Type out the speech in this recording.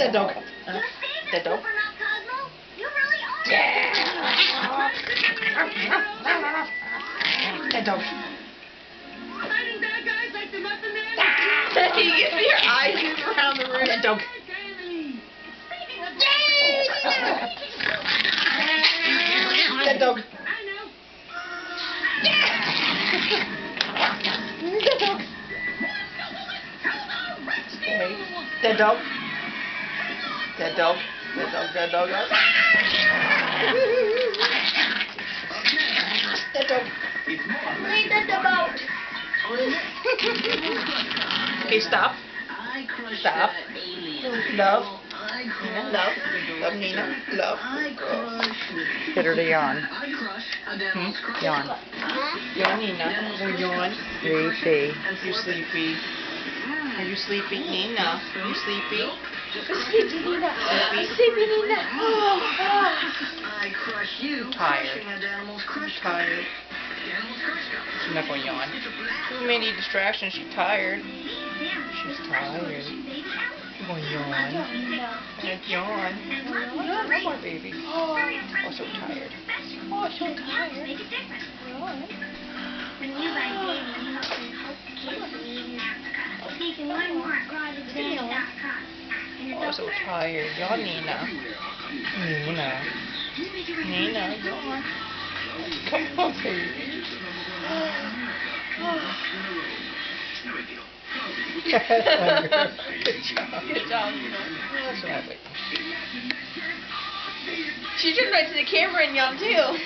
Dead dog. Dead dog. Yeah. Dead dog. You can see your eyes move around the room. Dead dog. Dead dog. Dead dog. Okay. Dead dog. Dead dog. Dead dog. Dead dog. Dead dog. Read the boat. Okay, stop. Stop. Love. Nina, love. Love, Nina. Love. Get her to yawn. Yawn. Yawn, Nina. Oh, yawn. Sleepy. You sleepy. Are you sleepy, Nina? Are you sleepy? Sleepy Nina. Sleepy Nina. I crush you. Tired. Tired. She's not going to yawn. Too many distractions. She's tired. She's tired. She's going to yawn. Yawn. Yawn, my baby. Oh, so tired. Oh, so tired. Yawn. Oh, so tired. Yawn, Nina. Nina. Nina, yawn. Come on, baby. Good job. Good job, Nina. That's lovely. She turned right to the camera and yawned too.